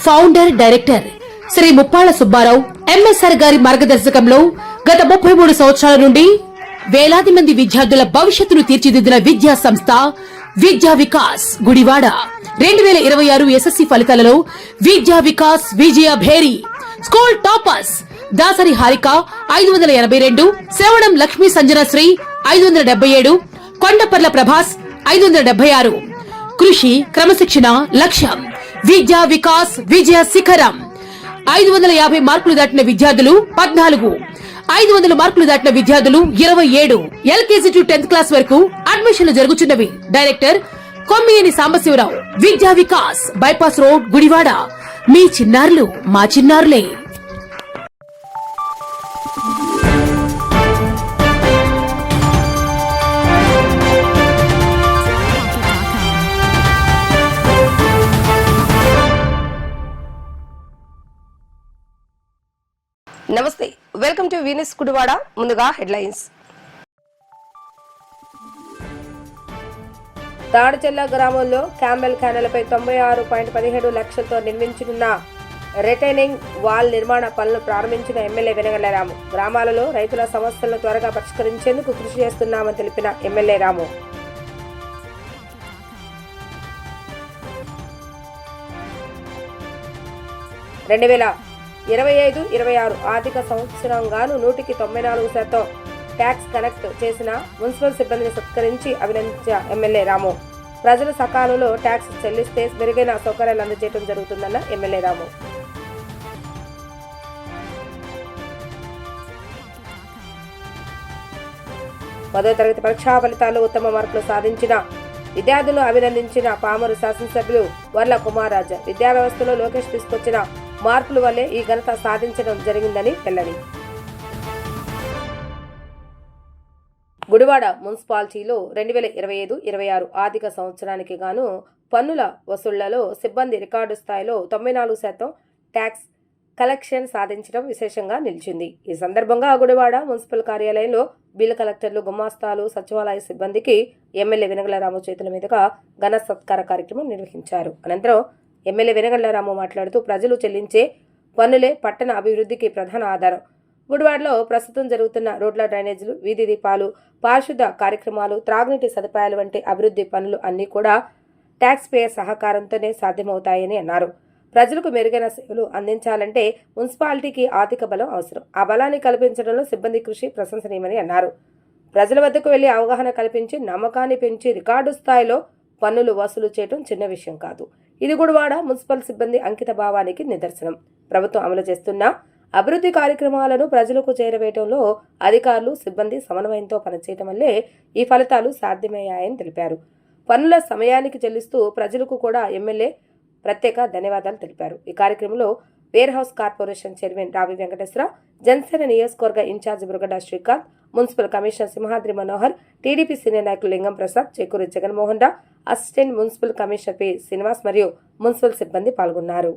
Founder director Shri Muppalla Subbarao MSR గారి మార్గదర్శకంలో గత 33 సంవత్సరాల నుండి వేలాది మంది విద్యార్థుల భవిష్యత్తును తీర్చిదిద్దిన విద్యా సంస్థ విద్యా వికాస్ గుడివాడ 2026 ఎస్ఎస్సి ఫలితాలలో విద్యా వికాస్ విజయ భేరి స్కూల్ టాపర్స్ దాసరి హారిక 582, శ్రవణం లక్ష్మీ సంజనశ్రీ 577, కొండపర్ల ప్రభాస్ 576. కృషి క్రమశిక్షణ లక్ష్యం విద్యా వికాస్ విజయ శిఖరం. 550 మార్కులు దాటిన విద్యార్థులు 14, 500 మార్కులు దాటిన విద్యార్థులు 27. ఎల్కేజీ టు 10th క్లాస్ వరకు అడ్మిషన్లు జరుగుతున్నవి. డైరెక్టర్ కొమ్మియేని సాంబశివరావు. విద్యా వికాస్, బైపాస్ రోడ్, గుడివాడ. మీ చిన్నారులు మా చిన్నారులే. నమస్తే, వెల్కమ్ టు వీనస్ గుడివాడ. ముందుగా హెడ్లైన్స్. తాడచెల్ల గ్రామంలో క్యాంబెల్ క్యానలపై 96.17 లక్షలతో నిర్మించనున్న రిటైనింగ్ వాల్ నిర్మాణ పనులను ప్రారంభించిన ఎమ్మెల్యే వెనగళ్ల రాము. గ్రామాలలో రైతుల సమస్యలను త్వరగా పరిష్కరించేందుకు కృషి చేస్తున్నామని తెలిపిన ఎమ్మెల్యే రాము. "2025-26 ఆర్థిక సంవత్సరంగాను 194% ట్యాక్స్ కలెక్ట్ చేసిన మున్సిపల్ సిబ్బందిని సత్కరించి అభినందించిన ఎమ్మెల్యే రాము. ప్రజలు సకాలంలో ట్యాక్స్ చెల్లిస్తే మెరుగైన సౌకర్యాలు అందజేయడం జరుగుతుందన్న ఎమ్మెల్యే రాము. పదో తరగతి పరీక్షా ఫలితాల్లో ఉత్తమ మార్కులు సాధించిన విద్యార్థులను అభినందించిన పామరు శాసనసభ్యులు వర్ల కుమార్ రాజా. విద్యా వ్యవస్థలో లోకేష్ తీసుకొచ్చిన మార్పుల వల్లే ఈ ఘనత సాధించడం జరిగిందని వెల్లడి. గుడివాడ మున్సిపాలిటీలో 2025-26 ఆర్థిక సంవత్సరానికి గాను పన్నుల వసూళ్లలో సిబ్బంది రికార్డు స్థాయిలో 94% ట్యాక్స్ కలెక్షన్ సాధించడం విశేషంగా నిలిచింది. ఈ సందర్భంగా గుడివాడ మున్సిపల్ కార్యాలయంలో బిల్లు కలెక్టర్లు, గుమాస్తాలు, సచివాలయ సిబ్బందికి ఎమ్మెల్యే వెనగళ్ల రాము చేతుల మీదుగా ఘన సత్కార కార్యక్రమం నిర్వహించారు. అనంతరం ఎమ్మెల్యే వెనగళ్ల రాము మాట్లాడుతూ ప్రజలు చెల్లించే పన్నులే పట్టణ అభివృద్ధికి ప్రధాన ఆధారం. గుడివాడలో ప్రస్తుతం జరుగుతున్న రోడ్ల, డ్రైనేజీలు, వీధి దీపాలు, పారిశుద్ధ కార్యక్రమాలు, త్రాగునీటి సదుపాయాలు వంటి అభివృద్ధి పనులు అన్నీ కూడా ట్యాక్స్ పేయర్ సహకారంతోనే సాధ్యమవుతాయని అన్నారు. ప్రజలకు మెరుగైన సేవలు అందించాలంటే మున్సిపాలిటీకి ఆర్థిక బలం అవసరం. ఆ బలాన్ని కల్పించడంలో సిబ్బంది కృషి ప్రశంసనీయమని అన్నారు. ప్రజల వద్దకు వెళ్లి అవగాహన కల్పించి నమ్మకాన్ని పెంచి రికార్డు స్థాయిలో పన్నులు వసూలు చేయడం చిన్న విషయం కాదు. ఇది గుడివాడ మున్సిపల్ సిబ్బంది అంకిత భావానికి నిదర్శనం. ప్రభుత్వం అమలు చేస్తున్న అభివృద్ధి కార్యక్రమాలను ప్రజలకు చేరవేయడంలో అధికారులు, సిబ్బంది సమన్వయంతో పనిచేయడం వల్లే ఈ ఫలితాలు సాధ్యమయ్యాయని తెలిపారు. పన్నుల సమయానికి చెల్లిస్తూ ప్రజలకు కూడా ఎమ్మెల్యే ప్రత్యేక ధన్యవాదాలు తెలిపారు. ఈ కార్యక్రమంలో wear house corporation chairman Ravi Venkateswara, Janasena నియోజకవర్గ incharge Buragadda Srikanth, municipal commissioner Simhadri Manohar, TDP senior నాయకులు Lingam Prasad, Chekuri Jaganmohan Rao, assistant municipal commissioner P Srinivas మరియు మున్సిపల్ సిబ్బంది పాల్గొన్నారు.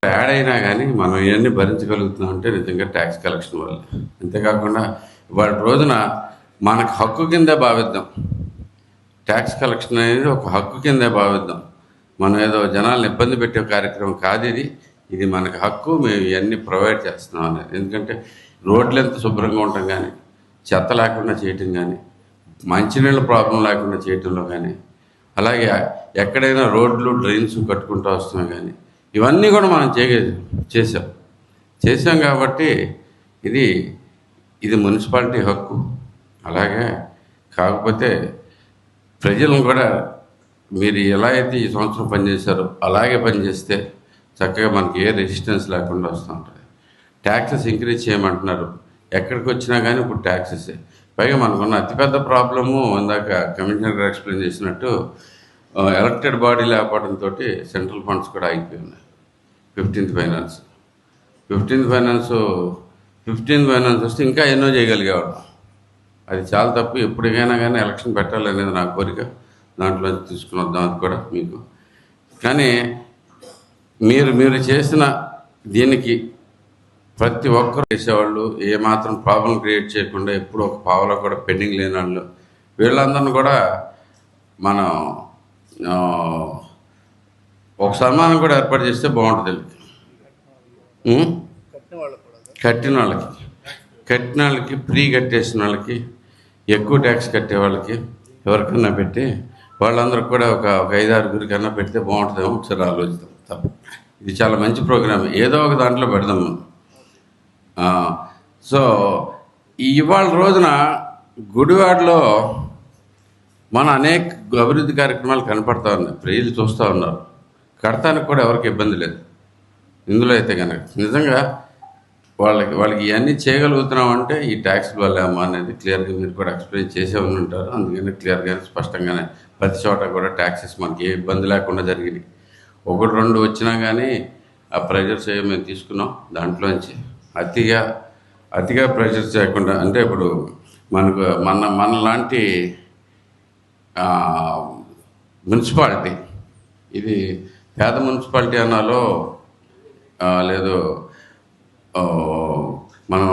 యాడ్ అయినా కానీ మనం ఇవన్నీ భరించగలుగుతున్నాం అంటే నిజంగా ట్యాక్స్ కలెక్షన్ వల్ల. అంతేకాకుండా ఇవాళ రోజున మనకు హక్కు కిందే భావిద్దాం. ట్యాక్స్ కలెక్షన్ అనేది ఒక హక్కు కిందే భావిద్దాం. మనం ఏదో జనాలను ఇబ్బంది పెట్టే కార్యక్రమం కాదు ఇది. ఇది మనకు హక్కు. మేము ఇవన్నీ ప్రొవైడ్ చేస్తున్నాం అనేది. ఎందుకంటే రోడ్లు ఎంత శుభ్రంగా ఉండటం కానీ, చెత్త లేకుండా చేయటం కానీ, మంచినీళ్ళ ప్రాబ్లం లేకుండా చేయటంలో కానీ, అలాగే ఎక్కడైనా రోడ్లు, డ్రైన్స్ కట్టుకుంటూ వస్తున్నాం కానీ, ఇవన్నీ కూడా మనం చేసాం కాబట్టి ఇది మున్సిపాలిటీ హక్కు. అలాగే కాకపోతే ప్రజలను కూడా మీరు ఎలా అయితే ఈ సంవత్సరం పనిచేశారో అలాగే పనిచేస్తే చక్కగా మనకి ఏ రెసిస్టెన్స్ లేకుండా వస్తూ ఉంటుంది. ట్యాక్సెస్ ఇంక్రీజ్ చేయమంటున్నారు. ఎక్కడికి వచ్చినా కానీ ఇప్పుడు ట్యాక్సెస్. పైగా మనకున్న అతిపెద్ద ప్రాబ్లము ఇందాక కమిషనర్ గారు ఎక్స్ప్లెయిన్ చేసినట్టు ఎలక్టెడ్ బాడీ లేకపోవడంతో సెంట్రల్ ఫండ్స్ కూడా ఆగిపోయి ఉన్నాయి. 15th ఫైనాన్స్ వస్తే ఇంకా ఎన్నో చేయగలిగేవాడు. అది చాలా తప్పు. ఎప్పటికైనా కానీ ఎలక్షన్ పెట్టాలనేది నా కోరిక. దాంట్లో తీసుకుని వద్దాం అది కూడా మీకు. కానీ మీరు చేసిన దీనికి ప్రతి ఒక్కరు చేసేవాళ్ళు, ఏమాత్రం ప్రాబ్లం క్రియేట్ చేయకుండా ఎప్పుడు ఒక పావలో కూడా పెండింగ్ లేని వాళ్ళు, వీళ్ళందరినీ కూడా మనం ఒక సన్మానం కూడా ఏర్పాటు చేస్తే బాగుంటుంది వీళ్ళకి. కట్టిన వాళ్ళకి ప్రీ కట్టేసిన వాళ్ళకి ఎక్కువ ట్యాక్స్ కట్టే వాళ్ళకి ఎవరికన్నా పెట్టి వాళ్ళందరికి కూడా ఒక 5-6 కన్నా పెడితే బాగుంటుందేమో ఒకసారి ఆలోచిద్దాం. తప్ప ఇది చాలా మంచి ప్రోగ్రామ్, ఏదో ఒక దాంట్లో పెడదాం మనం. సో ఇవాళ రోజున గుడివాడలో మన అనేక అభివృద్ధి కార్యక్రమాలు కనపడతా ఉన్నాయి, ప్రజలు చూస్తూ ఉన్నారు. కడతానికి కూడా ఎవరికి ఇబ్బంది లేదు ఇందులో అయితే కనుక. నిజంగా వాళ్ళకి ఇవన్నీ చేయగలుగుతున్నాం అంటే ఈ ట్యాక్స్ వల్ల అమ్మా అనేది క్లియర్గా మీరు కూడా ఎక్స్ప్లెయిన్ చేసే ఉంటారు. అందుకని క్లియర్గానే స్పష్టంగానే ప్రతి చోట కూడా ట్యాక్సెస్ మనకి ఏ ఇబ్బంది లేకుండా జరిగినాయి. 1-2 వచ్చినా కానీ ఆ ప్రెజర్స్ ఏమో మేము తీసుకున్నాం. దాంట్లోంచి అతిగా ప్రెజర్స్ చేయకుండా, అంటే ఇప్పుడు మనకు మనలాంటి మున్సిపాలిటీ, ఇది పేద మున్సిపాలిటీ అన్నాలో లేదు, మనం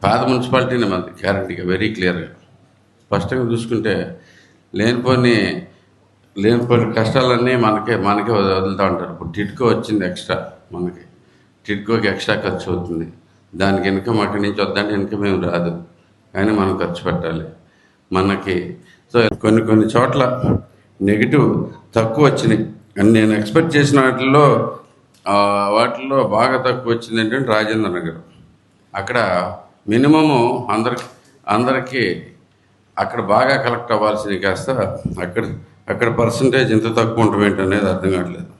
పేద మున్సిపాలిటీనే మనది గ్యారంటీగా వెరీ క్లియర్గా స్పష్టంగా చూసుకుంటే లేనిపోని కష్టాలన్నీ మనకే వదులుతూ ఉంటారు. ఇప్పుడు టిడ్కో వచ్చింది ఎక్స్ట్రా, మనకి టిడ్కోకి ఎక్స్ట్రా ఖర్చు అవుతుంది. దానికి ఇన్కమ్ అక్కడి నుంచి వద్దంటే ఇన్కమ్ ఏమి రాదు, కానీ మనం ఖర్చు పెట్టాలి మనకి. సో కొన్ని చోట్ల నెగిటివ్ తక్కువ వచ్చినాయి అని నేను ఎక్స్పెక్ట్ చేసిన వాటిల్లో బాగా తక్కువ వచ్చింది ఏంటంటే రాజేంద్ర నగర్. అక్కడ మినిమము అందరికీ అక్కడ బాగా కలెక్ట్ అవ్వాల్సింది కాస్త అక్కడ పర్సంటేజ్ ఎంత తక్కువ ఉండటం ఏంటనేది అర్థం కావట్లేదు.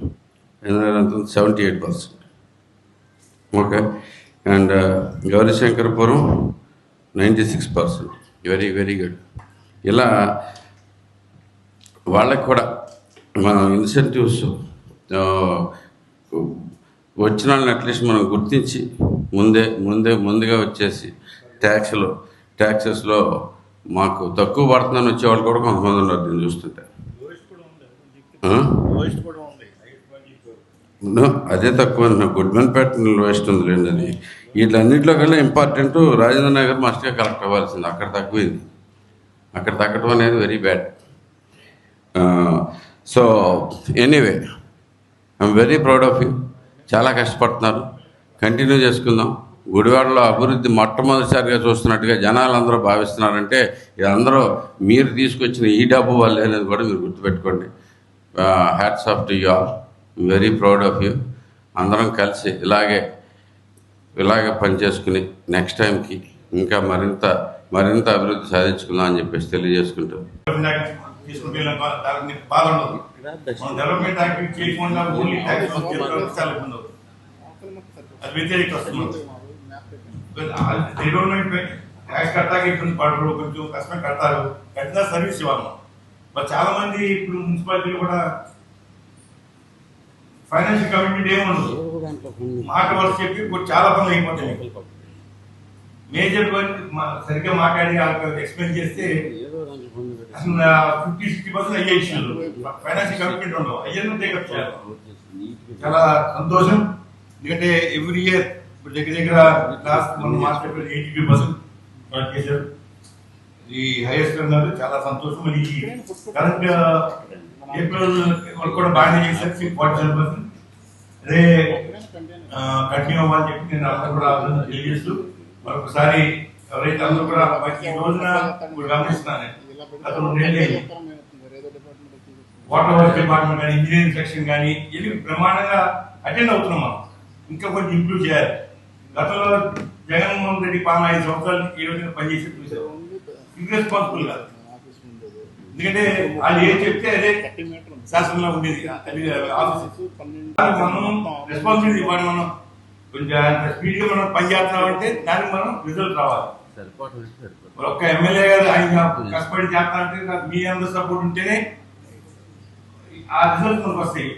78%. ఓకే. అండ్ గౌరీశంకరపురం 96%. Very good. ఇలా వాళ్ళకి కూడా మన ఇన్సెంటివ్స్ వచ్చిన వాళ్ళని అట్లీస్ట్ మనం గుర్తించి ముందుగా వచ్చేసి ట్యాక్సెస్లో మాకు తక్కువ పడుతుందని వచ్చేవాళ్ళు కూడా కొంతమంది ఉన్నారు దీన్ని చూస్తుంటే. అదే తక్కువ గుడ్మెన్పేట లోయెస్ట్ ఉంది లేండి. అది వీటన్నింటిలో కల్లా ఇంపార్టెంట్ రాజేంద్ర నగర్ మస్ట్గా కలెక్ట్ అవ్వాల్సింది. అక్కడ తక్కువైంది. అక్కడ తగ్గటం అనేది very bad. So anyway I'm very proud of you. చాలా కష్టపడుతున్నారు, కంటిన్యూ చేసుకుందాం. గుడివాడలో అభివృద్ధి మొట్టమొదటిసారిగా చూస్తున్నట్టుగా జనాలు అందరూ భావిస్తున్నారంటే ఇదందరూ మీరు తీసుకొచ్చిన ఈ డబ్బు వల్లే అనేది కూడా మీరు గుర్తుపెట్టుకోండి. Hats off to you all. Very proud of you. అందరం కలిసి ఇలాగే పనిచేసుకుని నెక్స్ట్ టైంకి ఇంకా మరింత అభివృద్ధి సాధించుకుందాం అని చెప్పేసి తెలియజేసుకుంటూ డెవలప్మెంట్ యాక్టివిటీ చేయకుండా ఓన్లీ ట్యాక్స్ చాలా ఇబ్బంది అవుతుంది. అది వ్యతిరేక వస్తుంది. డెవలప్మెంట్ ట్యాక్స్ కట్టాక ఇబ్బంది పడరు, కొంచెం కష్టం కడతారు, కట్టినా సర్వీస్ ఇవ్వాలి. మరి చాలా మంది ఇప్పుడు మున్సిపాలిటీలు కూడా ఫైనాన్షియల్ కమిట్మెంట్ ఏముండదు, మాట వలస చెప్పి చాలా పనులు అయిపోతాయి. మేజర్ సరిగ్గా మాట్లాడి ఎక్స్ప్లెయిన్ చేస్తే 50-60% అయ్యే ఇష్యూలు, ఫైనాన్షియల్ కమిట్మెంట్ ఉండవు. అయ్యే టేకప్ చేయాలి. చాలా సంతోషం. ఎందుకంటే ఎవ్రీ ఇయర్ ఇప్పుడు దగ్గర లాస్ట్ మనం మాట్లాడే 82% చేశారు. ఈ హైయెస్ట్ అన్నారు. చాలా సంతోషం. మరి కరెంట్ ఏప్రిల్ వాళ్ళు కూడా బాగానే చేశారు. 47%. అదే కంటిన్యూ అవ్వాలని చెప్పి నేను అందరూ కూడా తెలియజేస్తూ మరొకసారి ఎవరైతే అందరూ కూడా ఈ రోజున గమనిస్తున్నాను, అతను వాటర్ వర్క్ డిపార్ట్మెంట్ కానీ ఇంజనీరింగ్ సెక్షన్ కానీ ఇవి ప్రమాణంగా అటెండ్ అవుతున్నాం. మనం ఇంకా కొంచెం ఇంప్రూవ్ చేయాలి. గతంలో జగన్మోహన్ రెడ్డి పాలన 5 సంవత్సరాలు ఏ విధంగా పనిచేసి చూసారు. ఇర్రెస్పాన్సిబుల్ కాదు, ఎందుకంటే వాళ్ళు ఏం చెప్తే అదే శాసనంలో ఉండేది. మనం రెస్పాన్సిబిలిటీ ఇవ్వాలి. మనం కొంచెం స్పీడ్ గా మనం పనిచేస్తున్నాం అంటే దానికి మనం రిజల్ట్ రావాలి. ఒక్క ఎమ్మెల్యే గారు ఆయన కష్టపడి చేస్తానంటే మీ అందరూ సపోర్ట్ ఉంటేనే ఆ రిజల్ట్ మనకు వస్తాయి.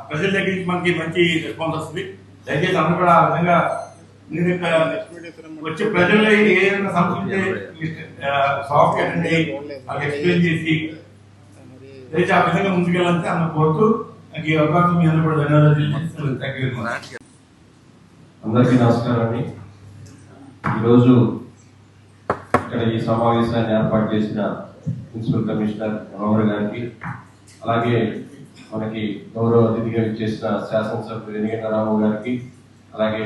ప్రజల దగ్గర నుంచి మనకి మంచి రెస్పాన్స్ వస్తుంది. దయచేసి అందరూ కూడా ఆ విధంగా వచ్చే ప్రజల్లో ఏదైనా సమస్య సాఫ్ట్ అటెండ్ అయ్యి ఎక్స్ప్లెయిన్ చేసి దయచేసి ఆ విధంగా ముందుకెళ్ళాలంటే అన్న కోరుతూ నాకు ఈ అవకాశం మీ అందరూ కూడా ధన్యవాదాలు. అందరికీ నమస్కారం అండి. ఈరోజు ఇక్కడ ఈ సమావేశాన్ని ఏర్పాటు చేసిన మున్సిపల్ కమిషనర్ మనోహర్ గారికి, అలాగే మనకి గౌరవ అతిథిగా ఇచ్చేసిన శాసనసభ్యులు ఎన్నికల రావు గారికి, అలాగే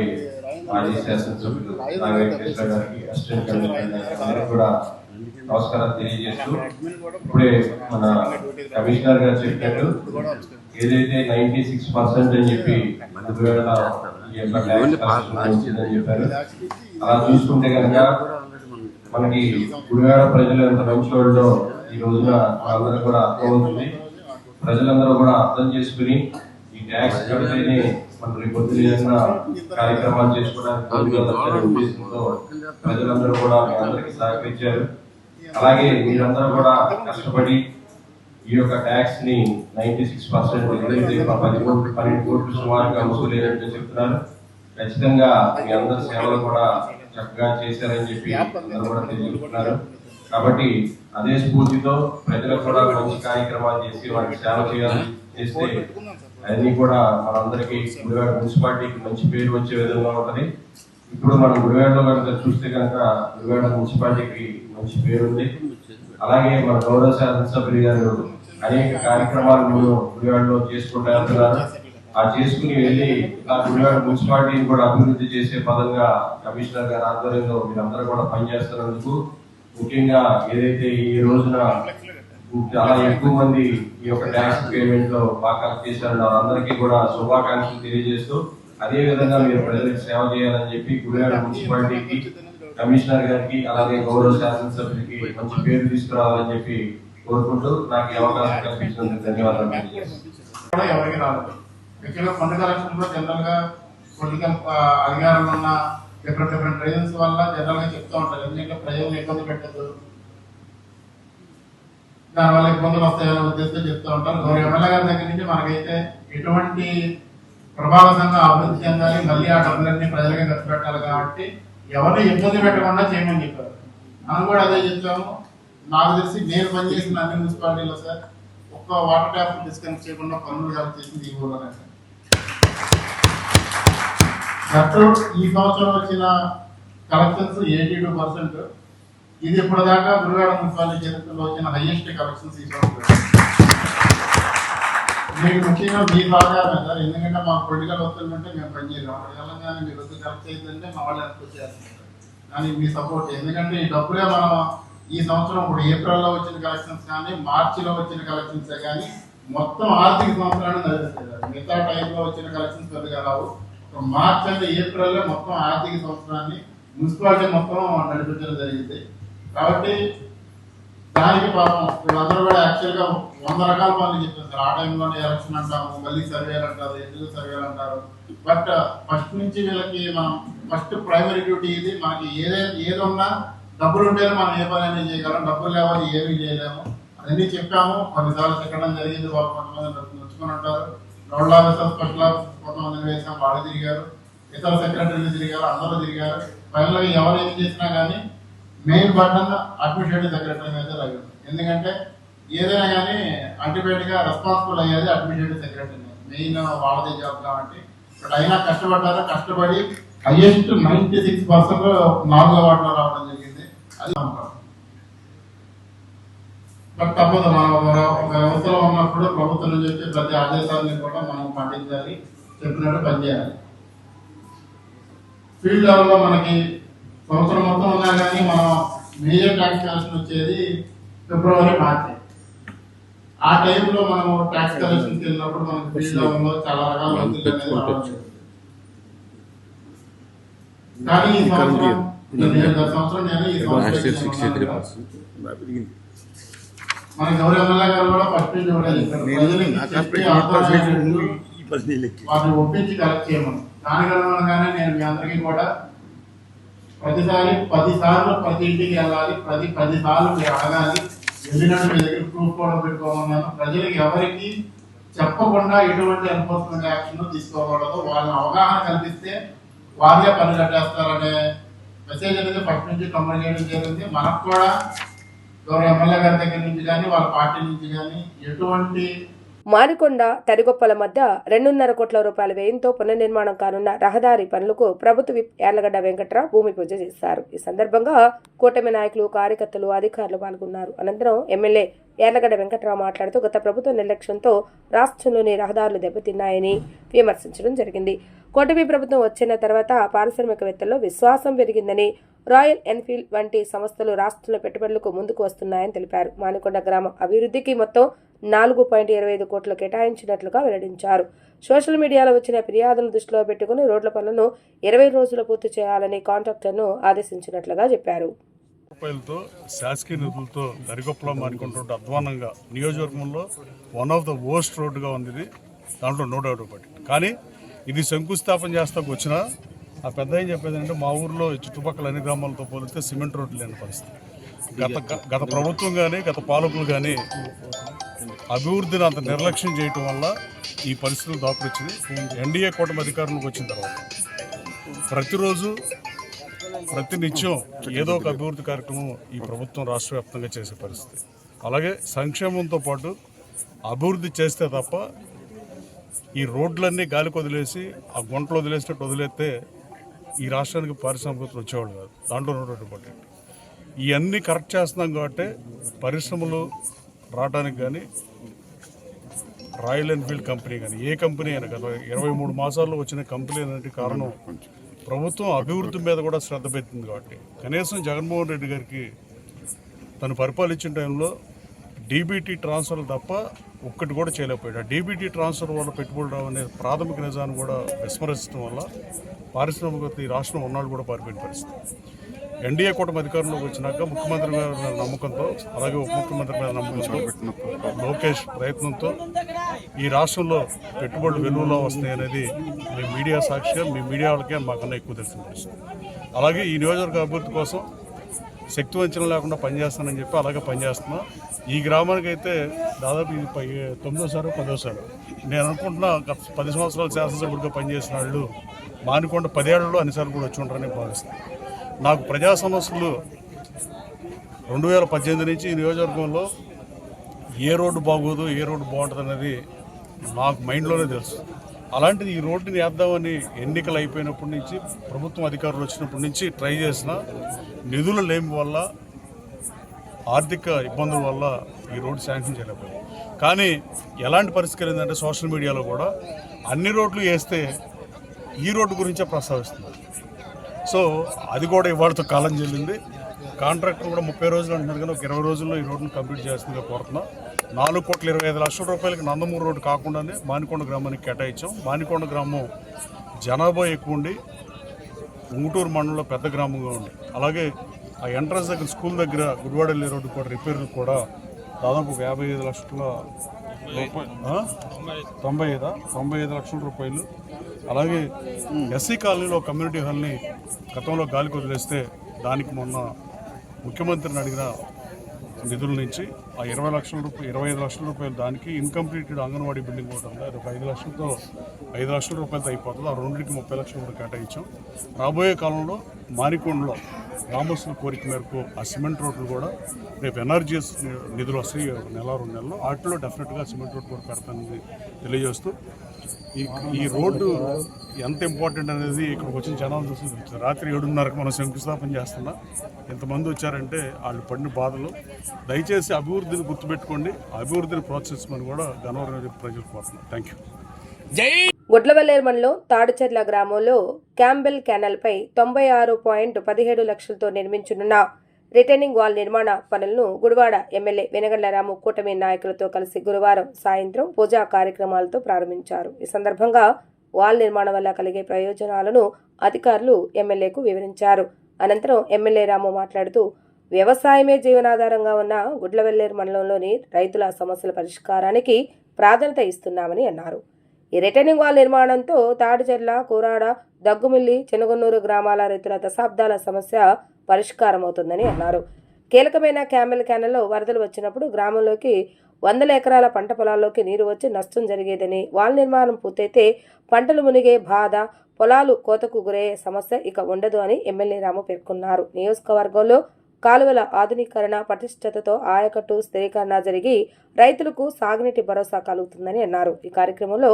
మాజీ శాసనసభ్యులు నాగేశ్వర గారికి, అసిస్టెంట్ కమిషనర్ గారికి కూడా నమస్కారాలు తెలియజేస్తూ, ఇప్పుడే మన కమిషనర్ గారు చెప్పారు ఏదైతే 96% అని చెప్పి చెప్పారు. అలా చూసుకుంటే కనుక మనకి గుడివాడ ప్రజలు ఎంత మంచి వాళ్ళో ఈ రోజున అందరూ కూడా అర్థమవుతుంది. ప్రజలందరూ కూడా అర్థం చేసుకుని ఈ ట్యాక్స్ కడితేనే మన రేపొద్దున కార్యక్రమాలు చేసుకోవడానికి ఉద్దేశంతో ప్రజలందరూ కూడా మీ అందరికీ సహకరించారు. అలాగే మీరందరూ కూడా కష్టపడి ఈ యొక్క ట్యాక్స్ ని 96% 12 కోట్లు సుమారుగా వసూలైనట్టు చెప్తున్నారు. ఖచ్చితంగా మీ అందరి సేవలు కూడా చక్కగా చేశారని చెప్పి అందరూ కూడా తెలియజేస్తున్నారు. కాబట్టి అదే స్ఫూర్తితో ప్రజలకు కూడా మంచి కార్యక్రమాలు చేసి వారికి సేవ చేయాలి చేస్తే అన్ని కూడా మనందరికీ గుడివాడ మున్సిపాలిటీకి మంచి పేరు వచ్చే విధంగా ఉంటది. ఇప్పుడు మనం గుడివాడలో కనుక చూస్తే కనుక గుడివాడ మున్సిపాలిటీకి మంచి పేరు ఉంది. అలాగే మన గౌరవ శాసనసభ్యులు గారు అనేక కార్యక్రమాలు గుడివాడలో చేసుకుంటూ వెళ్తున్నారు. ఆ చేసుకుని వెళ్ళి ఆ గుడివాడ మున్సిపాలిటీని కూడా అభివృద్ధి చేసే పదంగా కమిషనర్ గారి ఆధ్వర్యంలో మీరందరూ కూడా పనిచేస్తున్నందుకు, ముఖ్యంగా ఏదైతే ఈ రోజున చాలా ఎక్కువ మంది ఈ యొక్క ట్యాక్స్ పేమెంట్ లో బాగా చేశారో వారందరికీ కూడా శుభాకాంక్షలు తెలియజేస్తూ, అదే విధంగా మీరు ప్రజలకు సేవ చేయాలని చెప్పి గుడివాడ మున్సిపాలిటీకి, కమిషనర్ గారికి, అలాగే గౌరవ శాసనసభ్యులకి మంచి పేరు తీసుకురావాలని చెప్పి కోరుకుంటూ నాకు ఈ అవకాశం కల్పించినందుకు ధన్యవాదాలు. ఎవరికి రాలేదు. యాక్చువల్గా ఫండ్ కలెక్షన్ లో జనరల్ గా పొలిటికల్ అధికారులు ఉన్న డిఫరెంట్ రీజన్స్ వల్ల జనరల్ గా చెప్తూ ఉంటారు. ఎందుకంటే ప్రజలను ఇబ్బంది పెట్టదు, దానివల్ల ఇబ్బందులు వస్తాయనే ఉద్దేశంతో చెప్తూ ఉంటారు. గౌరవ ఎమ్మెల్యే గారి దగ్గర నుంచి మనకైతే ఎటువంటి ప్రభావవంతంగా అభివృద్ధి చెందాలి, మళ్ళీ ఆ డబ్బులన్నీ ప్రజలకే ఖర్చు పెట్టాలి కాబట్టి ఎవరిని ఇబ్బంది పెట్టకుండా చేయమని చెప్పారు. మనం కూడా అదే చెప్తాము. నాకు తెలిసి నేను పనిచేసిన అన్ని మున్సిపాలిటీలో సార్ ఒక్క వాటర్ ట్యాప్ డిస్కనెక్ట్ చేయకుండా పనులు కలిపి చేసింది ఈ ఊళ్ళోనే సార్. ఈ సంవత్సరం వచ్చిన కలెక్షన్స్ 82%. ఇది ఇప్పటిదాకా గుడివాడ మున్సిపాలిటీ చరిత్రలో వచ్చిన హైయెస్ట్ కలెక్షన్స్ ఈ సంవత్సరం. మీకు ముఖ్యంగా మీ సహకారమే సార్. ఎందుకంటే మా పొలిటికల్ ఒత్తిడి ఉంటే మేము పనిచేయలేము. తెలంగాణ మీరు వద్దు కలెక్ట్ చేద్దంటే మా వాళ్ళు ఎక్కువ చేస్తారు. కానీ మీ సపోర్ట్, ఎందుకంటే ఈ డబ్బులే మనం ఈ సంవత్సరం ఇప్పుడు ఏప్రిల్లో వచ్చిన కలెక్షన్స్ కానీ మార్చిలో వచ్చిన కలెక్షన్స్ కానీ మొత్తం ఆర్థిక సంవత్సరాన్ని నడిపిస్తారు. మిగతా టైంలో వచ్చిన కలెక్షన్స్ పెద్దగా రావు. మార్చ్ అంటే ఏప్రిల్లో మొత్తం ఆర్థిక సంవత్సరాన్ని మున్సిపాలిటీ మొత్తం నడిపించడం జరిగింది. కాబట్టి దానికి పాపం వీళ్ళందరూ కూడా యాక్చువల్గా 100 రకాల పనులు చెప్పేస్తారు. ఆ టైంలోనే ఎలక్షన్ అంటాము, మళ్ళీ సర్వేలు అంటారు, ఎందుకు సర్వేలు అంటారు. బట్ ఫస్ట్ నుంచి వీళ్ళకి మనం ఫస్ట్ ప్రైమరీ డ్యూటీ ఇది. మనకి ఏదున్నా డబ్బులు ఉంటేనే మనం ఏ పని అనేది చేయగలం, డబ్బులు లేవాలి ఏమీ చేయలేము. అన్నీ చెప్పాము. కొన్నిసార్లు చెప్పడం జరిగింది. వాళ్ళు కొంతమంది నచ్చుకొని ఉంటారు. నోడల్ ఆఫీసర్, స్పెషల్ ఆఫీసర్ కొంతమందిని వేసాం, వాళ్ళు తిరిగారు. ఇతర సెక్రటరీలు తిరిగారు, అందరూ తిరిగారు. ఫైనల్గా ఎవరు ఏం చేసినా కానీ మెయిన్ బటన్ అడ్మినిస్ట్రేటివ్ సెక్రటరీ మీద లాగారు. ఎందుకంటే ఏదైనా కానీ అల్టిమేట్ గా రెస్పాన్సిబుల్ అయ్యేది అడ్మినిస్ట్రేటివ్ సెక్రటరీ, మెయిన్ వాళ్ళదే జాబ్ కాబట్టి. బట్ అయినా కష్టపడ్డారు. కష్టపడి హైయెస్ట్ 96% 4వ వార్డులో రావడం జరిగింది. అది బట్ తప్పదు. మనం ఒక వ్యవస్థలో ఉన్నప్పుడు ప్రభుత్వం నుంచి వచ్చే ప్రతి ఆదేశాలని కూడా మనం పాటించాలి, చెప్పినట్టు పనిచేయాలి. ఫీల్డ్ లెవెల్లో మనకి సంవత్సరం మొత్తం ఉన్నా కానీ మనం మేజర్ ట్యాక్స్ కలెక్షన్ వచ్చేది ఫిబ్రవరి, మార్చి. ఆ టైంలో మనం ట్యాక్స్ కలెక్షన్కి వెళ్ళినప్పుడు మనకి ఫీల్డ్ లెవెల్లో చాలా రకాల ఒత్తిడి అనేది రావచ్చు. కానీ ఈ సంవత్సరం మన గౌరవ ఎమ్మెల్యే గారు కూడా ఫస్ట్ నుంచి వాటిని ఒప్పించి కలెక్ట్ చేయమని. దానికి అనుగుణంగానే నేను మీ అందరికీ కూడా ప్రతిసారి 10 సార్లు ప్రతి ఇంటికి వెళ్ళాలి, 10 సార్లు మీరు అడగాలి, వెళ్ళినట్టు మీ దగ్గర ప్రూఫ్ కూడా పెట్టుకోమన్నాను. ప్రజలకు ఎవరికి చెప్పకుండా ఎటువంటి ఎన్ఫోర్స్మెంట్ యాక్షన్ తీసుకోకూడదు. వాళ్ళని అవగాహన కల్పిస్తే వాళ్ళే పని కట్టేస్తారనే మెసేజ్ అనేది ఫస్ట్ నుంచి కమ్యూనికేట్ జరిగింది. మనకు కూడా గౌరవ ఎమ్మెల్యే గారి దగ్గర నుంచి కానీ వాళ్ళ పార్టీ నుంచి కానీ ఎటువంటి మారికొండ తరిగొప్పల మధ్య 2.5 కోట్ల రూపాయల వ్యయంతో పునర్నిర్మాణం కానున్న రహదారి పనులకు ప్రభుత్వ విప్ యార్లగడ్డ వెంకట్రావు భూమి పూజ చేశారు. ఈ సందర్భంగా కూటమి నాయకులు, కార్యకర్తలు, అధికారులు పాల్గొన్నారు. అనంతరం ఎమ్మెల్యే యార్లగడ్డ వెంకట్రావు మాట్లాడుతూ గత ప్రభుత్వ నిర్లక్ష్యంతో రాష్ట్రంలోని రహదారులు దెబ్బతిన్నాయని విమర్శించడం జరిగింది. కూటమి ప్రభుత్వం వచ్చిన తర్వాత పారిశ్రామికవేత్తల్లో విశ్వాసం పెరిగిందని, రాయల్ ఎన్ఫీల్డ్ వంటి సంస్థలు రాష్ట్రంలో పెట్టుబడులకు ముందుకు వస్తున్నాయని తెలిపారు. మానికొండ గ్రామం అభివృద్ధికి మొత్తం 4.25 కోట్లు కేటాయించినట్లుగా వెల్లడించారు. సోషల్ మీడియాలో వచ్చిన ఫిర్యాదులను దృష్టిలో పెట్టుకుని రోడ్ల పనులను 20 రోజులు పూర్తి చేయాలని కాంట్రాక్టర్ను ఆదేశించినట్లుగా చెప్పారు. రూపాయలతో శాసకీయ నిధులతో దరిగొప్పలో మానుకుంటుంటే అధ్వానంగా నియోజకవర్గంలో వన్ ఆఫ్ ద వర్స్ట్ రోడ్డుగా ఉంది ఇది. దాంట్లో నో డౌట్ ఒకటి. కానీ ఇది శంకుస్థాపన చేస్తాకు వచ్చిన ఆ పెద్ద ఏం చెప్పేది అంటే మా ఊర్లో చుట్టుపక్కల అన్ని గ్రామాలతో పోలిస్తే సిమెంట్ రోడ్లు లేని పరిస్థితి. గత ప్రభుత్వం కానీ గత పాలకులు కానీ అభివృద్ధిని అంత నిర్లక్ష్యం చేయటం వల్ల ఈ పరిస్థితులు దాపురించింది. ఎన్డీఏ కూటమి అధికారంలోకి వచ్చిన తర్వాత ప్రతిరోజు ప్రతినిత్యం ఏదో ఒక అభివృద్ధి కార్యక్రమం ఈ ప్రభుత్వం రాష్ట్ర వ్యాప్తంగా చేసే పరిస్థితి. అలాగే సంక్షేమంతో పాటు అభివృద్ధి చేస్తే తప్ప ఈ రోడ్లన్నీ గాలికి వదిలేసి ఆ గుంటలు వదిలేసినట్టు వదిలేస్తే ఈ రాష్ట్రానికి పారిశ్రామికతలు వచ్చేవాళ్ళు కాదు. దాంట్లో ఉన్నటువంటి ఇవన్నీ కరెక్ట్ చేస్తున్నాం కాబట్టి పరిశ్రమలు రావడానికి కానీ రాయల్ ఎన్ఫీల్డ్ కంపెనీ కానీ ఏ కంపెనీ అయినా గత 23 మాసాల్లో వచ్చిన కంపెనీ అనేది కారణం ప్రభుత్వం అభివృద్ధి మీద కూడా శ్రద్ధ పెట్టింది. కాబట్టి కనీసం జగన్మోహన్ రెడ్డి గారికి తను పరిపాలించిన టైంలో డీబీటీ ట్రాన్స్ఫర్లు తప్ప ఒక్కటి కూడా చేయలేకపోయాడు. ఆ డీబీటీ ట్రాన్స్ఫర్ వల్ల పెట్టుబడి రావనే ప్రాథమిక నిజాన్ని కూడా విస్మరించడం వల్ల పారిశ్రామికత ఈ రాష్ట్రం ఉన్నాడు కూడా పారిపోయిన పరిస్థితి. ఎన్డీఏ కూటమి అధికారంలోకి వచ్చినాక ముఖ్యమంత్రి గారి మీద నమ్మకంతో, అలాగే ఉప ముఖ్యమంత్రి మీద నమ్మకంతో, లోకేష్ ప్రయత్నంతో ఈ రాష్ట్రంలో పెట్టుబడులు వెలువలో వస్తాయి అనేది మీ మీడియా సాక్షిగా మీ మీడియా వాళ్ళకే మాకన్నా ఎక్కువ తెలిసిన పరిస్థితి. అలాగే ఈ నియోజకవర్గ అభివృద్ధి కోసం శక్తి వంచన లేకుండా పనిచేస్తానని చెప్పి అలాగే పనిచేస్తున్నా. ఈ గ్రామానికి అయితే దాదాపు ఇది 9వ 10వ. నేను అనుకుంటున్నా గత 10 సంవత్సరాలు శాసనసభ్యుడిగా పనిచేసిన వాళ్ళు మానికొండ 10 ఏళ్లలో అన్నిసార్లు కూడా వచ్చి ఉంటారని భావిస్తాను. నాకు ప్రజా సమస్యలు 2018 నుంచి ఈ నియోజకవర్గంలో ఏ రోడ్డు బాగోదు, ఏ రోడ్డు బాగుంటుంది అనేది నాకు మైండ్లోనే తెలుసు. అలాంటిది ఈ రోడ్డుని వేద్దామని ఎన్నికలు అయిపోయినప్పటి నుంచి ప్రభుత్వం అధికారులు వచ్చినప్పటి నుంచి ట్రై చేసిన నిధుల లేమి వల్ల, ఆర్థిక ఇబ్బందుల వల్ల ఈ రోడ్డు శాంక్షన్ చేయలేకపోయింది. కానీ ఎలాంటి పరిస్థితి ఏంటంటే సోషల్ మీడియాలో కూడా అన్ని రోడ్లు వేస్తే ఈ రోడ్డు గురించే ప్రస్తావిస్తున్నారు. సో అది కూడా ఇవాళతో కాలం చెల్లింది. కాంట్రాక్టర్ కూడా 30 రోజులు అంటున్నారు, కానీ ఒక 20 రోజుల్లో ఈ రోడ్డును కంప్లీట్ చేస్తుందిగా కోరుతున్నాం. 4,25,00,000 రూపాయలకి నందమూరు రోడ్డు కాకుండానే మానికొండ గ్రామానికి కేటాయించాం. మానికొండ గ్రామం జనాభా ఎక్కువ ఉండి ఉంగుటూరు మండలంలో పెద్ద గ్రామంగా ఉంది. అలాగే ఆ ఎంట్రన్స్ దగ్గర స్కూల్ దగ్గర గుడివాడ వెళ్ళే రోడ్డు కూడా రిపేర్లు కూడా దాదాపు 55 లక్షల రూపాయలు, 95 లక్షల రూపాయలు. అలాగే ఎస్సీ కాలనీలో కమ్యూనిటీ హాల్ని గతంలో గాలికి వదిలేస్తే దానికి మొన్న ముఖ్యమంత్రిని అడిగిన నిధుల నుంచి ఆ 25 లక్షల రూపాయలు దానికి ఇన్కంప్లీటెడ్ అంగన్వాడీ బిల్డింగ్ ఒకటి ఉంది. అది ఒక 5 లక్షల రూపాయలతో అయిపోతుంది. ఆ రెండింటికి 30 లక్షలు కూడా కేటాయించాం. రాబోయే కాలంలో మానికొండలో గ్రామస్తుల కోరిక మేరకు ఆ సిమెంట్ రోడ్లు కూడా రేపు ఎన్ఆర్జీఎస్ నిధులు వస్తాయి 1-2 నెలల్లో. వాటిలో డెఫినెట్గా సిమెంట్ రోడ్ కూడా పెడతానని తెలియజేస్తూ ఈ రోడ్డు ఎంత ఇంపార్టెంట్ అనేది ఇక్కడికి వచ్చిన జనాలు చూసి రాత్రి 7:30కి మనం శంకుస్థాపన చేస్తున్నా. ఎంతమంది వచ్చారంటే వాళ్ళు పడిన బాధలు. దయచేసి అభివృద్ధిని గుర్తుపెట్టుకోండి, అభివృద్ధిని ప్రోత్సహించమని కూడా గన్నవరం ప్రజలు కోరుతున్నాను. Thank you. గుడ్లవల్లేరు మండలం తాడిచెర్ల గ్రామంలో క్యాంబెల్ కెనాల్పై 96.17 లక్షలతో నిర్మించనున్న రిటర్నింగ్ వాల్ నిర్మాణ పనులను గుడివాడ ఎమ్మెల్యే వెనగండ్ల రాము కూటమి నాయకులతో కలిసి గురువారం సాయంత్రం పూజా కార్యక్రమాలతో ప్రారంభించారు. ఈ సందర్భంగా వాల్ నిర్మాణం వల్ల కలిగే ప్రయోజనాలను అధికారులు ఎమ్మెల్యేకు వివరించారు. అనంతరం ఎమ్మెల్యే రాము మాట్లాడుతూ వ్యవసాయమే జీవనాధారంగా ఉన్న గుడ్లవల్లేరు మండలంలోని రైతుల సమస్యల పరిష్కారానికి ప్రాధాన్యత ఇస్తున్నామని అన్నారు. ఈ రిటర్నింగ్ వాల్ నిర్మాణంతో తాడిచెర్ల, కూరాడ, దగ్గుమిల్లి, చెనుగొన్నూరు గ్రామాల రైతుల దశాబ్దాల సమస్య పరిష్కారం అవుతుందని అన్నారు. కీలకమైన క్యాంబెల్ కెనాల్లో వరదలు వచ్చినప్పుడు గ్రామంలోకి 100 ఎకరాల పంట పొలాల్లోకి నీరు వచ్చి నష్టం జరిగేదని, వాల్ నిర్మాణం పూర్తయితే పంటలు మునిగే బాధ, పొలాలు కోతకు గురయ్యే సమస్య ఇక ఉండదు అని ఎమ్మెల్యే రాము పేర్కొన్నారు. నియోజకవర్గంలో కాలువల ఆధునీకరణ పటిష్టతతో ఆయకట్టు స్థిరీకరణ జరిగి రైతులకు సాగునీటి భరోసా కలుగుతుందని అన్నారు. ఈ కార్యక్రమంలో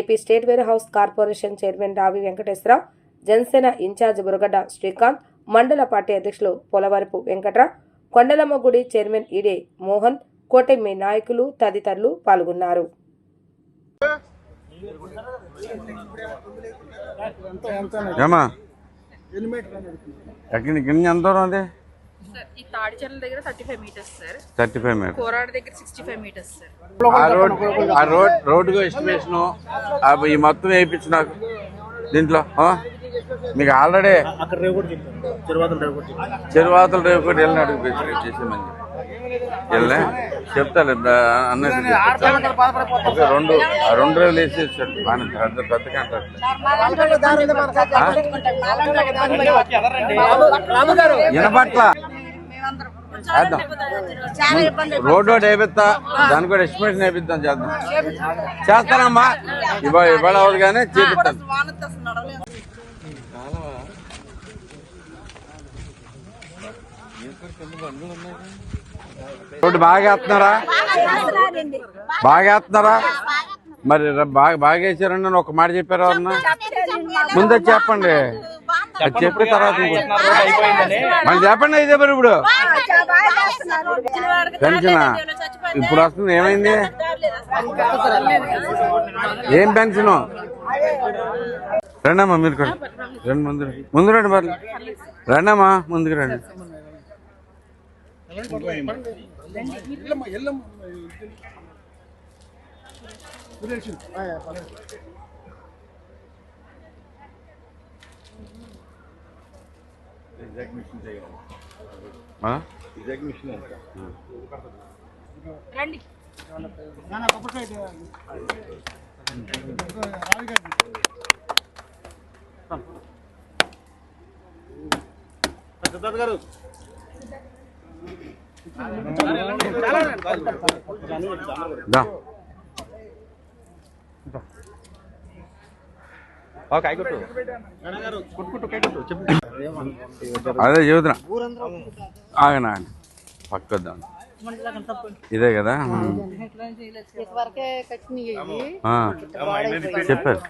AP state where house corporation chairman రావి వెంకటేశ్వరరావు, జనసేన ఇన్ఛార్జ్ బురగడ్డ శ్రీకాంత్, మండల పార్టీ అధ్యక్షులు పోలవరపు వెంకట్రావు, కొండలమ్మ గుడి చైర్మన్ ఈడే మోహన్, కోటెమ్మి నాయకులు తదితరులు పాల్గొన్నారు. ఈ తాడిచెర్ల దగ్గర 35 మీటర్స్ సార్. 35 మీటర్స్. కోరాడ దగ్గర 65 మీటర్స్ సార్. ఆ రోడ్డుకు ఎస్టిమేషన్ ఈ మొత్తం వేయించు నాకు దీంట్లో. మీకు ఆల్రెడీ చెరువాతల రేవు కూడా వెళ్ళిన అడుగు చేసేమని వెళ్ళే చెప్తాను అన్నది. రెండు రేవులు వేసేసాడు పెద్ద కాంట్రాక్ట్. వినపట్ల రోడ్ వేపిస్తా, దాని కూడా ఎస్టిమేషన్ వేపిద్దాం, చేస్తానమ్మా. ఇవాళ అవ్వదు కానీ చేపిస్తాను. రోడ్డు బాగా వేస్తున్నారా మరి బాగా వేసారని ఒక మాట చెప్పారు అన్న. ముందే చెప్పండి, అది చెప్పిన తర్వాత మళ్ళీ చెప్పండి. అయితే మరి ఇప్పుడు పెన్షన్ ఇప్పుడు వస్తుంది, ఏమైంది? ఏం పెన్షన్? రండమ్మా మీరు కూడా రండి, ముందు రండి. మరి రండమ్మా, ముందుకు రండి. రండి. అదే చెబుతున్నా, ఆగనా పక్కద్దాం. ఇదే కదా చెప్పారు.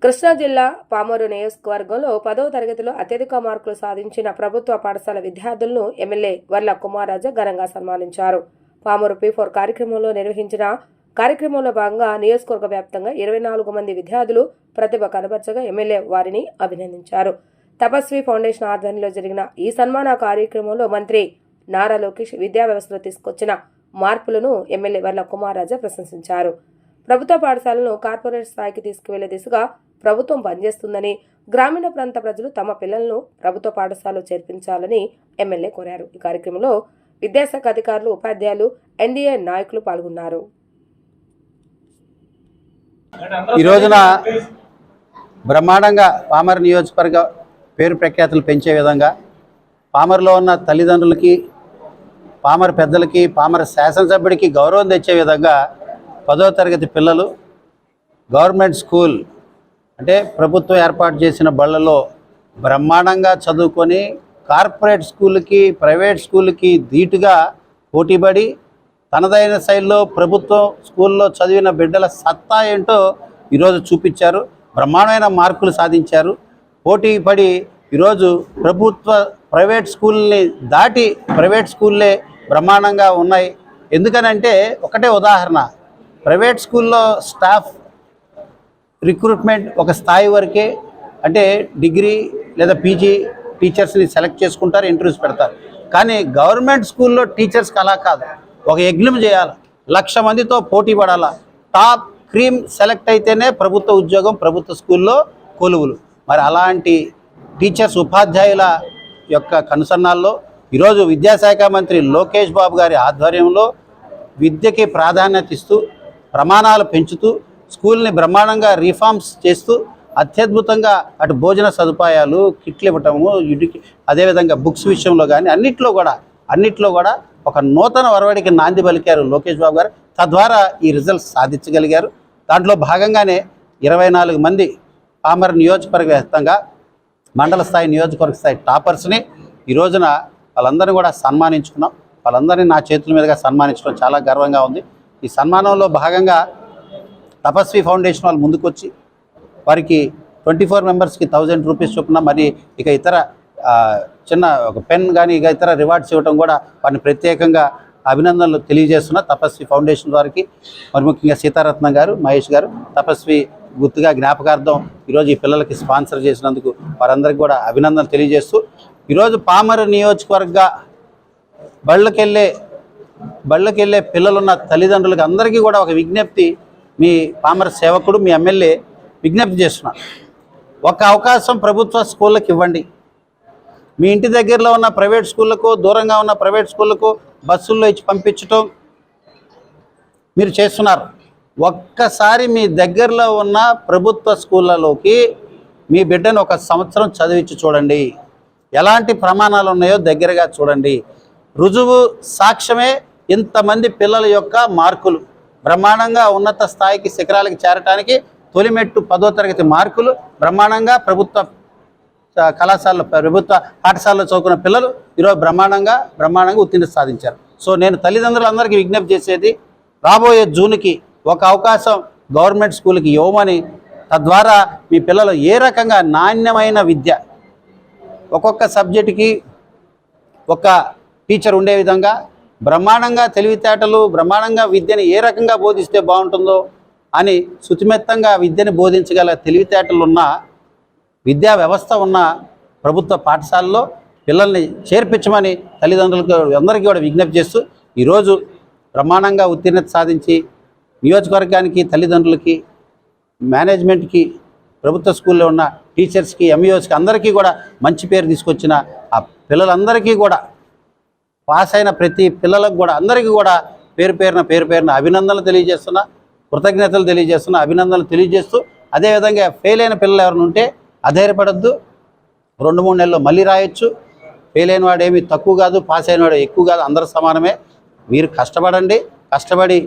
కృష్ణా జిల్లా పామూరు నియోజకవర్గంలో 10వ తరగతిలో అత్యధిక మార్కులు సాధించిన ప్రభుత్వ పాఠశాల విద్యార్థులను ఎమ్మెల్యే వర్ల కుమారరాజు ఘనంగా సన్మానించారు. పామూరు P4 కార్యక్రమంలో నిర్వహించిన కార్యక్రమంలో భాగంగా నియోజకవర్గ వ్యాప్తంగా 24 మంది విద్యార్థులు ప్రతిభ కనబర్చగా ఎమ్మెల్యే వారిని అభినందించారు. తపస్వి ఫౌండేషన్ ఆధ్వర్యంలో జరిగిన ఈ సన్మాన కార్యక్రమంలో మంత్రి నారా లోకేష్ విద్యా వ్యవస్థలో తీసుకొచ్చిన మార్పులను ఎమ్మెల్యే వర్ల కుమారరాజు ప్రశంసించారు. ప్రభుత్వ పాఠశాలను కార్పొరేట్ స్థాయికి తీసుకువెళ్లే దిశగా ప్రభుత్వం పనిచేస్తుందని, గ్రామీణ ప్రాంత ప్రజలు తమ పిల్లలను ప్రభుత్వ పాఠశాలలో చేర్పించాలని ఎమ్మెల్యే కోరారు. ఈ కార్యక్రమంలో విద్యాశాఖ అధికారులు, ఉపాధ్యాయులు, ఎన్డీఏ నాయకులు పాల్గొన్నారు. ఈ రోజున బ్రహ్మాండంగా పామర్ నియోజకవర్గ పేరు ప్రఖ్యాతులు పెంచే విధంగా పామర్లో ఉన్న తల్లిదండ్రులకి, పామర్ పెద్దలకి, పామర్ శాసనసభ్యుడికి గౌరవం తెచ్చే విధంగా 10వ తరగతి పిల్లలు గవర్నమెంట్ స్కూల్ అంటే ప్రభుత్వం ఏర్పాటు చేసిన బళ్ళలో బ్రహ్మాండంగా చదువుకొని కార్పొరేట్ స్కూళ్ళకి, ప్రైవేట్ స్కూళ్ళకి ధీటుగా పోటీపడి తనదైన శైలిలో ప్రభుత్వం స్కూల్లో చదివిన బిడ్డల సత్తా ఏంటో ఈరోజు చూపించారు. బ్రహ్మాండమైన మార్కులు సాధించారు. పోటీ పడి ఈరోజు ప్రైవేట్ స్కూల్ని దాటి ప్రైవేట్ స్కూల్లే బ్రహ్మాండంగా ఉన్నాయి. ఎందుకనంటే ఒకటే ఉదాహరణ, ప్రైవేట్ స్కూల్లో స్టాఫ్ రిక్రూట్మెంట్ ఒక స్థాయి వరకే, అంటే డిగ్రీ లేదా పీజీ టీచర్స్ని సెలెక్ట్ చేసుకుంటారు, ఇంటర్వ్యూస్ పెడతారు. కానీ గవర్నమెంట్ స్కూల్లో టీచర్స్కి అలా కాదు, ఒక యజ్ఞం చేయాలి, 1,00,000 మందితో పోటీ పడాలా, టాప్ క్రీమ్ సెలెక్ట్ అయితేనే ప్రభుత్వ ఉద్యోగం, ప్రభుత్వ స్కూల్లో కొలువులు. మరి అలాంటి టీచర్స్, ఉపాధ్యాయుల యొక్క కనుసన్నాల్లో ఈరోజు విద్యాశాఖ మంత్రి లోకేష్ బాబు గారి ఆధ్వర్యంలో విద్యకి ప్రాధాన్యత ఇస్తూ, ప్రమాణాలు పెంచుతూ, స్కూల్ని బ్రహ్మాండంగా రిఫార్మ్స్ చేస్తూ, అత్యద్భుతంగా అటు భోజన సదుపాయాలు, కిట్లు ఇవ్వటము, అదేవిధంగా బుక్స్ విషయంలో కానీ అన్నిట్లో కూడా ఒక నూతన ఒరవడికి నాంది పలికారు లోకేష్ బాబు గారు. తద్వారా ఈ రిజల్ట్స్ సాధించగలిగారు. దాంట్లో భాగంగానే 24 మంది పామర్ నియోజకవర్గ వ్యాప్తంగా మండల స్థాయి నియోజకవర్గ స్థాయి టాపర్స్ని ఈ రోజున వాళ్ళందరినీ కూడా సన్మానించుకున్నాం. వాళ్ళందరినీ నా చేతుల మీదుగా సన్మానించడం చాలా గర్వంగా ఉంది. ఈ సన్మానంలో భాగంగా తపస్వి ఫౌండేషన్ వాళ్ళు ముందుకొచ్చి వారికి 24 మెంబర్స్కి 1000 రూపీస్ చొప్పున, మరి ఇక ఇతర చిన్న ఒక పెన్ కానీ ఇక ఇతర రివార్డ్స్ ఇవ్వడం కూడా వారిని ప్రత్యేకంగా అభినందనలు తెలియజేస్తున్నా తపస్వి ఫౌండేషన్ వారికి. మరి ముఖ్యంగా సీతారత్నం గారు, మహేష్ గారు తపస్వి గుర్తుగా జ్ఞాపకార్థం ఈరోజు ఈ పిల్లలకి స్పాన్సర్ చేసినందుకు వారందరికీ కూడా అభినందనలు తెలియజేస్తూ, ఈరోజు పామరు నియోజకవర్గ బళ్ళకెళ్ళే పిల్లలున్న తల్లిదండ్రులకు అందరికీ కూడా ఒక విజ్ఞప్తి, మీ పామర సేవకుడు మీ ఎమ్మెల్యే విజ్ఞప్తి చేస్తున్నారు. ఒక అవకాశం ప్రభుత్వ స్కూళ్ళకి ఇవ్వండి. మీ ఇంటి దగ్గరలో ఉన్న ప్రైవేట్ స్కూళ్ళకు, దూరంగా ఉన్న ప్రైవేట్ స్కూళ్ళకు బస్సుల్లో ఇచ్చి పంపించటం మీరు చేస్తున్నారు. ఒక్కసారి మీ దగ్గరలో ఉన్న ప్రభుత్వ స్కూళ్ళలోకి మీ బిడ్డను 1 సంవత్సరం చదివించి చూడండి. ఎలాంటి ప్రమాణాలు ఉన్నాయో దగ్గరగా చూడండి. రుజువు సాక్ష్యమే ఇంతమంది పిల్లల యొక్క మార్కులు. బ్రహ్మాండంగా ఉన్నత స్థాయికి శిఖరాలకి చేరటానికి తొలిమెట్టు 10వ తరగతి మార్కులు బ్రహ్మాండంగా ప్రభుత్వ కళాశాలలో, ప్రభుత్వ పాఠశాలలో చదువుకున్న పిల్లలు ఈరోజు బ్రహ్మాండంగా ఉత్తీర్ణత సాధించారు. సో నేను తల్లిదండ్రులందరికీ విజ్ఞప్తి చేసేది, రాబోయే జూన్కి ఒక అవకాశం గవర్నమెంట్ స్కూల్కి ఇవ్వమని, తద్వారా మీ పిల్లలు ఏ రకంగా నాణ్యమైన విద్య, ఒక్కొక్క సబ్జెక్టుకి ఒక టీచర్ ఉండే విధంగా బ్రహ్మాండంగా తెలివితేటలు, బ్రహ్మాండంగా విద్యని ఏ రకంగా బోధిస్తే బాగుంటుందో అని శుతిమెత్తంగా విద్యని బోధించగల తెలివితేటలు ఉన్న విద్యా వ్యవస్థ ఉన్న ప్రభుత్వ పాఠశాలలో పిల్లల్ని చేర్పించమని తల్లిదండ్రులకు అందరికీ కూడా విజ్ఞప్తి చేస్తూ, ఈరోజు బ్రహ్మాండంగా ఉత్తీర్ణత సాధించి నియోజకవర్గానికి, తల్లిదండ్రులకి, మేనేజ్మెంట్కి, ప్రభుత్వ స్కూల్లో ఉన్న టీచర్స్కి, ఎంఈఓస్కి అందరికీ కూడా మంచి పేరు తీసుకొచ్చిన ఆ పిల్లలందరికీ కూడా, పాస్ అయిన ప్రతి పిల్లలకు కూడా అందరికీ కూడా పేరు పేరున అభినందనలు తెలియజేస్తున్నా, కృతజ్ఞతలు తెలియజేస్తున్నా, అభినందనలు తెలియజేస్తూ, అదేవిధంగా ఫెయిల్ అయిన పిల్లలు ఎవరైనా ఉంటే అధైర్యపడద్దు. 2-3 నెలల్లో మళ్ళీ రాయొచ్చు. ఫెయిల్ అయిన వాడు ఏమీ తక్కువ కాదు, పాస్ అయిన వాడు ఎక్కువ కాదు, అందరూ సమానమే. మీరు కష్టపడండి. కష్టపడి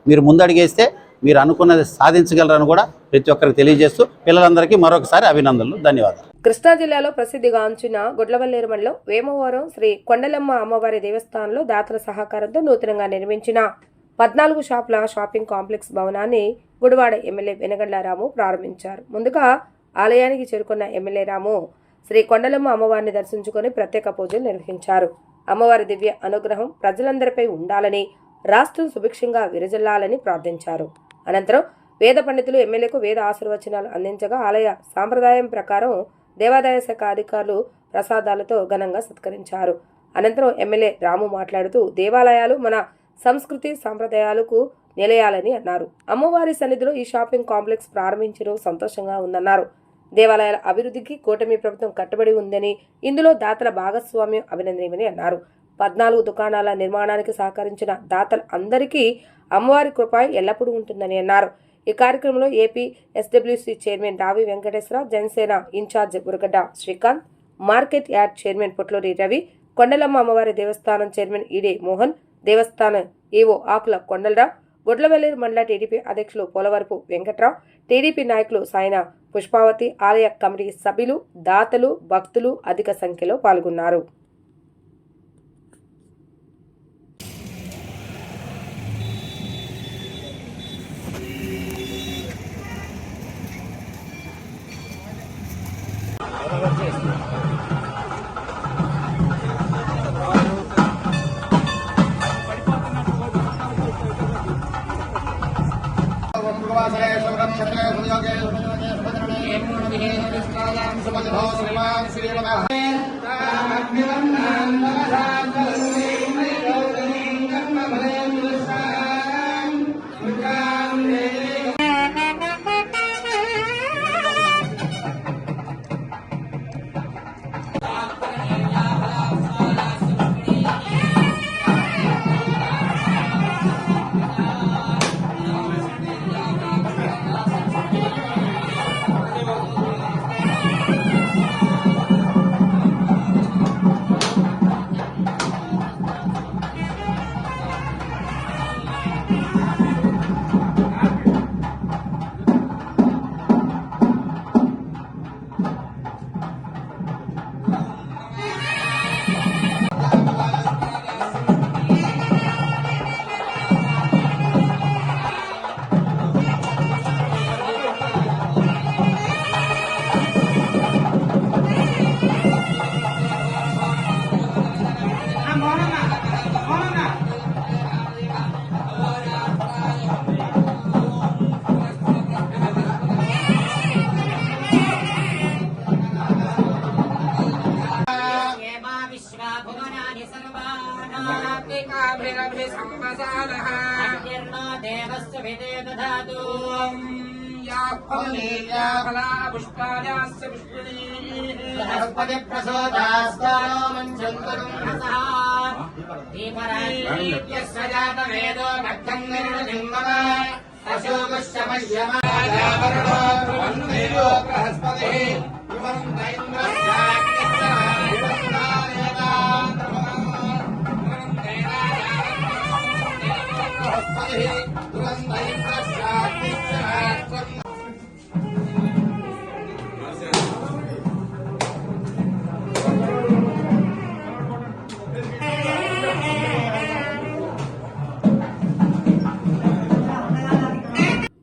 మీరు ముందడిగేస్తే మీరు అనుకున్నది సాధించగలరని కూడా ప్రతి ఒక్కరికి తెలియజేస్తూ పిల్లలందరికీ మరొకసారి అభినందనలు, ధన్యవాదాలు. కృష్ణా జిల్లాలో ప్రసిద్ధిగాంచిన గుడ్లవల్లేరు మండలం వేమవరం శ్రీ కొండలమ్మ అమ్మవారి దేవస్థానంలో దాతల సహకారంతో నూతనంగా నిర్మించిన 14 షాపుల షాపింగ్ కాంప్లెక్స్ భవనాన్ని గుడివాడ ఎమ్మెల్యే వెనగండ్ల రాము ప్రారంభించారు. ముందుగా ఆలయానికి చేరుకున్న ఎమ్మెల్యే రాము శ్రీ కొండలమ్మ అమ్మవారిని దర్శించుకుని ప్రత్యేక పూజలు నిర్వహించారు. అమ్మవారి దివ్య అనుగ్రహం ప్రజలందరిపై ఉండాలని, రాష్ట్రం సుభిక్షంగా విరజిల్లాలని ప్రార్థించారు. అనంతరం వేద పండితులు ఎమ్మెల్యేకు వేద ఆశీర్వచనాలు అందించగా ఆలయ సాంప్రదాయం ప్రకారం దేవాదాయ శాఖ అధికారులు ప్రసాదాలతో ఘనంగా సత్కరించారు. అనంతరం ఎమ్మెల్యే రాము మాట్లాడుతూ, దేవాలయాలు మన సంస్కృతి సాంప్రదాయాలకు నిలయాలని అన్నారు. అమ్మవారి సన్నిధిలో ఈ షాపింగ్ కాంప్లెక్స్ ప్రారంభించడం సంతోషంగా ఉందన్నారు. దేవాలయాల అభివృద్ధికి కూటమి ప్రభుత్వం కట్టుబడి ఉందని, ఇందులో దాతల భాగస్వామ్యం అభినందనీయమని అన్నారు. 14 దుకాణాల నిర్మాణానికి సహకరించిన దాతలు అందరికీ అమ్మవారి కృప ఎల్లప్పుడూ ఉంటుందని అన్నారు. ఈ కార్యక్రమంలో AP SWC chairman Ravi Venkateswara, Janasena incharge Buragadda Srikanth, market yard chairman Potluri Ravi, Kondalamma అమ్మవారి దేవస్థానం చైర్మన్ ఈడే మోహన్, దేవస్థానం ఈవో ఆకుల కొండలరావు, గుడ్లవల్లేరు మండల టీడీపీ అధ్యక్షులు పోలవరపు వెంకట్రావు, టీడీపీ నాయకులు సాయిన పుష్పావతి, ఆలయ కమిటీ సభ్యులు, దాతలు, భక్తులు అధిక సంఖ్యలో పాల్గొన్నారు.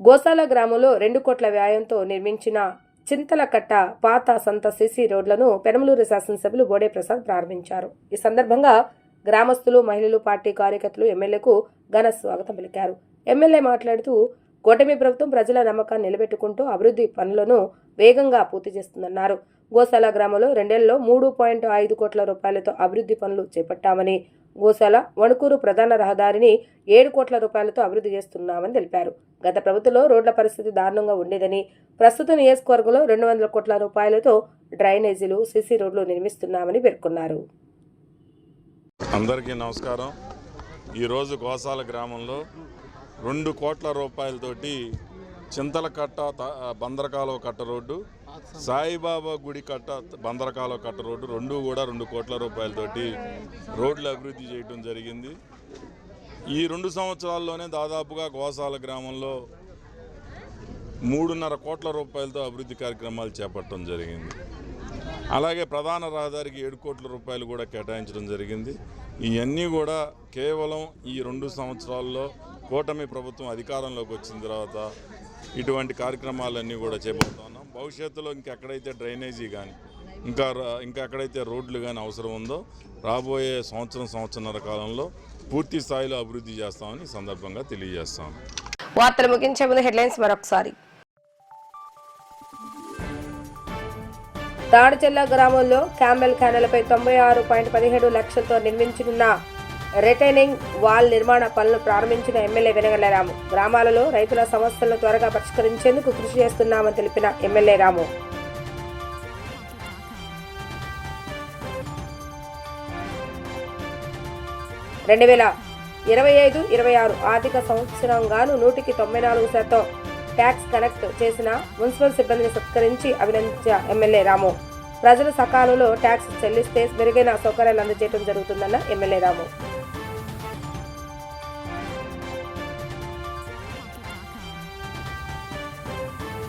గోసాల గ్రామంలో 2 కోట్ల వ్యయంతో నిర్మించిన చింతలకట్ట పాత సంత సిసి రోడ్లను పెనమలూరు శాసనసభ్యులు బోడే ప్రసాద్ ప్రారంభించారు. ఈ సందర్భంగా గ్రామస్తులు, మహిళలు, పార్టీ కార్యకర్తలు ఎమ్మెల్యేకు ఘన స్వాగతం పలికారు. ఎమ్మెల్యే మాట్లాడుతూ కూటమి ప్రభుత్వం ప్రజల నమ్మకాన్ని నిలబెట్టుకుంటూ అభివృద్ధి పనులను వేగంగా పూర్తి చేస్తుందన్నారు. గోసాల గ్రామంలో 2 ఏళ్లలో 3.5 కోట్ల రూపాయలతో అభివృద్ధి పనులు చేపట్టామని, గోసాల వణుకూరు ప్రధాన రహదారిని 7 కోట్ల రూపాయలతో అభివృద్ధి చేస్తున్నామని తెలిపారు. గత ప్రభుత్వంలో రోడ్ల పరిస్థితి దారుణంగా ఉండేదని, ప్రస్తుత నియోజకవర్గంలో 200 కోట్ల రూపాయలతో డ్రైనేజీలు, సిసి రోడ్లు నిర్మిస్తున్నామని పేర్కొన్నారు. అందరికీ నమస్కారం. ఈరోజు గోసాల గ్రామంలో 2 కోట్ల రూపాయలతోటి చింతలకట్ట బందరకాలువ కట్ట రోడ్డు, సాయిబాబా గుడి కట్ట బందరకాలువ కట్ట రోడ్డు రెండు కూడా 2 కోట్ల రూపాయలతోటి రోడ్లు అభివృద్ధి చేయడం జరిగింది. ఈ 2 సంవత్సరాల్లోనే దాదాపుగా గోసాల గ్రామంలో 3.5 కోట్ల రూపాయలతో అభివృద్ధి కార్యక్రమాలు చేపట్టడం జరిగింది. అలాగే ప్రధాన రహదారికి 7 కోట్ల రూపాయలు కూడా కేటాయించడం జరిగింది. ఇవన్నీ కూడా కేవలం ఈ 2 సంవత్సరాల్లో కూటమి ప్రభుత్వం అధికారంలోకి వచ్చిన తర్వాత ఇటువంటి కార్యక్రమాలన్నీ కూడా చేపడుతున్నాం. భవిష్యత్తులో ఇంకెక్కడైతే డ్రైనేజీ కానీ ఇంకెక్కడైతే రోడ్లు కానీ అవసరం ఉందో రాబోయే సంవత్సరంన్నర కాలంలో పూర్తి స్థాయిలో అభివృద్ధి చేస్తామని సందర్భంగా తెలియజేస్తాం. వార్తలు ముగించే ముందు హెడ్లైన్స్ మరొకసారి. తాడిచెల్ల గ్రామంలో క్యాంబెల్ క్యానెలపై 96.17 లక్షలతో నిర్మించనున్న రిటైనింగ్ వాల్ నిర్మాణ పనులు ప్రారంభించిన ఎమ్మెల్యే వెనగళ్ల రాము. గ్రామాలలో రైతుల సమస్యలను త్వరగా పరిష్కరించేందుకు కృషి చేస్తున్నామని తెలిపిన ఎమ్మెల్యే రాము. రెండు 2025-26 ఆర్థిక సంవత్సరంగాను 194% ట్యాక్స్ కలెక్ట్ చేసిన మున్సిపల్ సిబ్బందిని సత్కరించి అభినందించిన ఎమ్మెల్యే రాము. ప్రజలు సకాలంలో ట్యాక్స్ చెల్లిస్తే మెరుగైన సౌకర్యాలు అందజేయడం జరుగుతుందన్న ఎమ్మెల్యే రాము.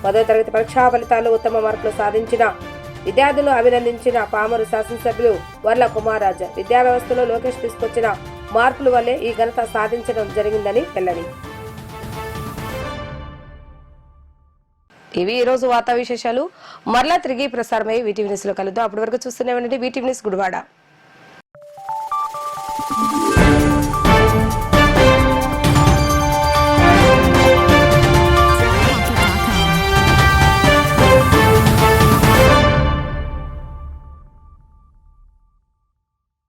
పదో తరగతి పరీక్షా ఫలితాల్లో ఉత్తమ మార్కులు సాధించిన విద్యార్థులను అభినందించిన పామరు శాసనసభ్యులు వర్ల కుమారాజా. విద్యా వ్యవస్థలో లోకేష్ తీసుకొచ్చిన మార్పుల వల్లే ఈ ఘనత సాధించడం జరిగిందని వెల్లడి. ఇవి ఈరోజు వార్తా విశేషాలు. మరలా తిరిగి ప్రసారమై వీటీవీ న్యూస్ లో కలుద్దాం. అప్పటి వరకు చూస్తూనే ఉండండి వీటీవీ న్యూస్ గుడివాడ.